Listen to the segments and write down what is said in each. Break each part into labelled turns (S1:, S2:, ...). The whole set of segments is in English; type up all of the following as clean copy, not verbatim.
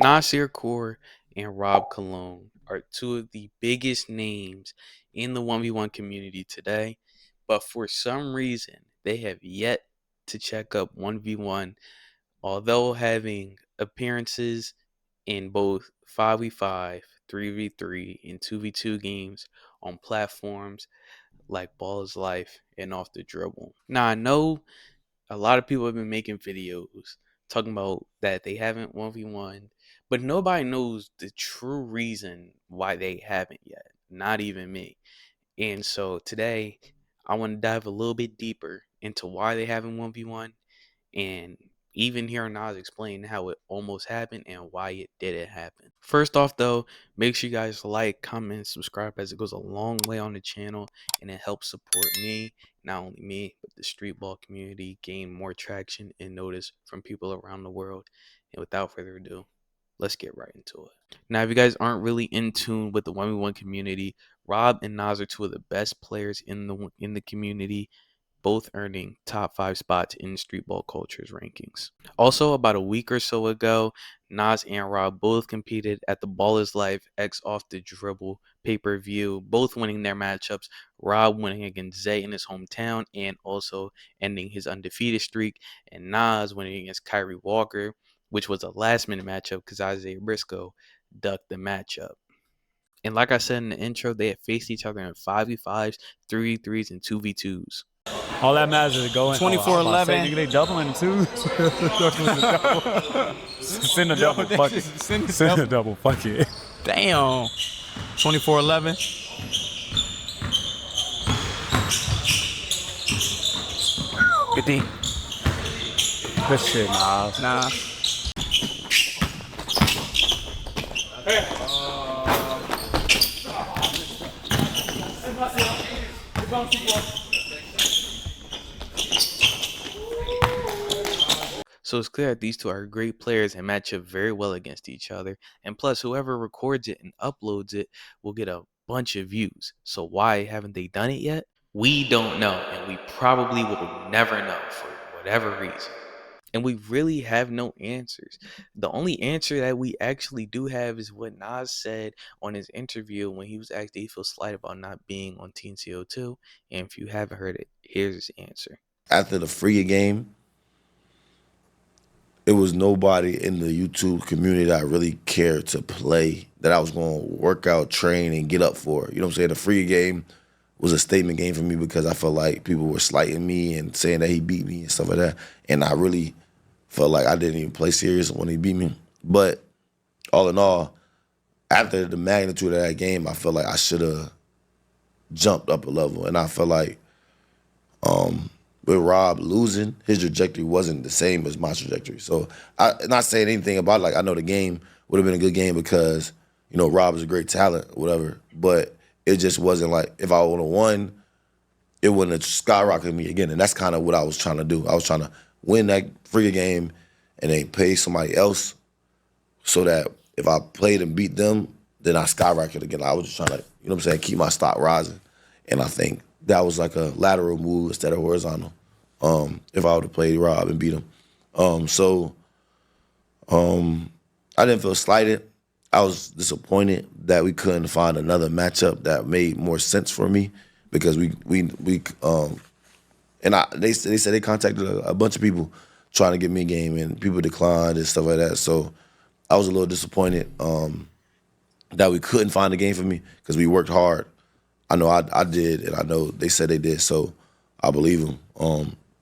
S1: Nasir Kaur and Rob Cologne are two of the biggest names in the 1v1 community today, but for some reason, they have yet to check up 1v1, although having appearances in both 5v5, 3v3, and 2v2 games on platforms like Ball is Life and Off the Dribble. Now, I know a lot of people have been making videos talking about that they haven't 1v1, but nobody knows the true reason why they haven't yet. Not even me. And so today, I want to dive a little bit deeper into why they haven't 1v1 and even hearing Nas explain how it almost happened and why it didn't happen. First off, though, make sure you guys like, comment, subscribe, as it goes a long way on the channel and it helps support me, not only me, but the street ball community gain more traction and notice from people around the world. And without further ado, let's get right into it. Now, if you guys aren't really in tune with the 1v1 community, Rob and Nas are two of the best players in the community, both earning top 5 spots in street ball culture's rankings. Also, about a week or so ago, Nas and Rob both competed at the Ball is Life X Off the Dribble pay-per-view, both winning their matchups. Rob winning against Zay in his hometown and also ending his undefeated streak, and Nas winning against Kyrie Walker, which was a last-minute matchup because Isaiah Briscoe ducked the matchup. And like I said in the intro, they had faced each other in 5v5s, 3v3s, and 2v2s.
S2: All that matters is going
S3: 24-11.
S2: Nigga, they doubling too. Send a double. Fuck it. Send a double. Fuck it.
S3: Damn. 24-11. Good D.
S2: Good shit, Nas.
S3: Nah.
S1: So it's clear that these two are great players and match up very well against each other. And plus, whoever records it and uploads it will get a bunch of views. So why haven't they done it yet? We don't know, and we probably will never know for whatever reason. And we really have no answers. The only answer that we actually do have is what Nas said on his interview when he was asked if he feels slight about not being on TNCO2. And if you haven't heard it, here's his answer.
S4: After the free game, it was nobody in the YouTube community that I really cared to play, that I was going to work out, train, and get up for. You know what I'm saying? The free game was a statement game for me because I felt like people were slighting me and saying that he beat me and stuff like that. And I really felt like I didn't even play serious when he beat me. But all in all, after the magnitude of that game, I felt like I should have jumped up a level. And I felt like with Rob losing, his trajectory wasn't the same as my trajectory. So I'm not saying anything about it. Like, I know the game would have been a good game because, you know, Rob is a great talent, whatever. But it just wasn't like, if I would have won, it wouldn't have skyrocketed me again. And that's kind of what I was trying to do. I was trying to win that free game and then pay somebody else so that if I played and beat them, then I skyrocket again. I was just trying to, you know what I'm saying, keep my stock rising. And I think that was like a lateral move instead of horizontal. If I would have played Rob and beat him. I didn't feel slighted. I was disappointed that we couldn't find another matchup that made more sense for me because they said they contacted a bunch of people trying to get me a game and people declined and stuff like that. So I was a little disappointed that we couldn't find a game for me because we worked hard. I know I did, and I know they said they did, so I believe them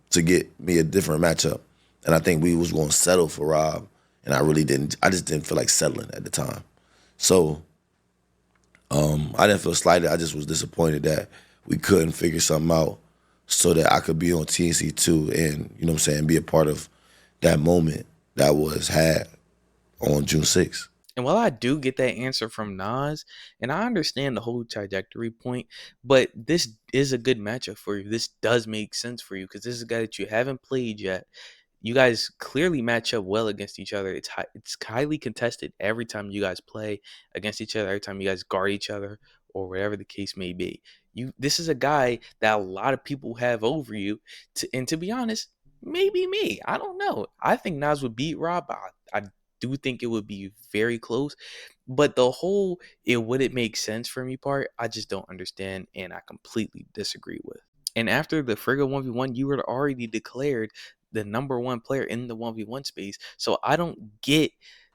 S4: to get me a different matchup. And I think we was going to settle for Rob, and I just didn't feel like settling at the time. So I didn't feel slighted. I just was disappointed that we couldn't figure something out so that I could be on TNC2 and, you know what I'm saying, be a part of that moment that was had on June 6th.
S1: And while I do get that answer from Nas, and I understand the whole trajectory point, but this is a good matchup for you. This does make sense for you because this is a guy that you haven't played yet. You guys clearly match up well against each other. It's highly contested every time you guys play against each other, every time you guys guard each other, or whatever the case may be. This is a guy that a lot of people have over you. And to be honest, maybe me. I don't know. I think Nas would beat Rob. I do think it would be very close. But the whole it wouldn't make sense for me part, I just don't understand and I completely disagree with. And after the Frigga 1v1, you were already declared the number one player in the 1v1 space. So I don't get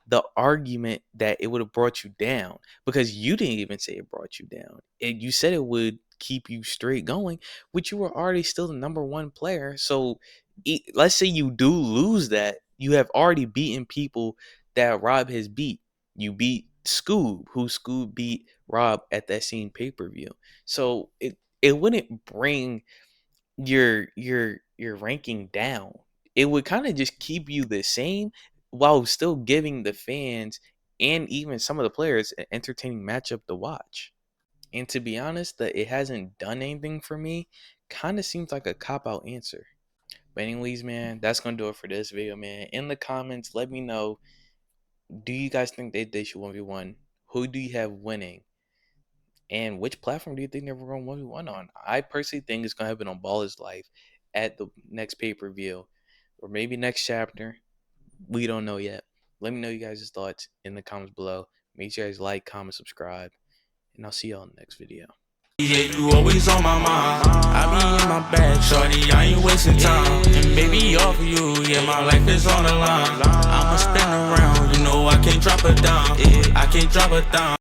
S1: the argument that it would have brought you down, because you didn't even say it brought you down. And you said it would keep you straight going, which you were already still the number one player. So let's say you do lose that, you have already beaten people that Rob has beat. You beat Scoob, who Scoob beat Rob at that same pay-per-view. So it wouldn't bring your ranking down. It would kind of just keep you the same while still giving the fans and even some of the players an entertaining matchup to watch. And to be honest, that it hasn't done anything for me kind of seems like a cop out answer. But anyways, man, that's gonna do it for this video, man. In the comments, let me know, do you guys think they should 1v1? Who do you have winning? And which platform do you think they're going to 1v1 on? I personally think it's going to happen on Ballers Life at the next pay-per-view or maybe next chapter. We don't know yet. Let me know you guys' thoughts in the comments below. Make sure you guys like, comment, subscribe, and I'll see y'all in the next video.
S3: Yeah, you always on my mind. I be in my bag, shorty, I ain't wasting time. And baby, all for you, yeah, my life is on the line. I'ma spin around, you know I can't drop it down. I can't drop it down.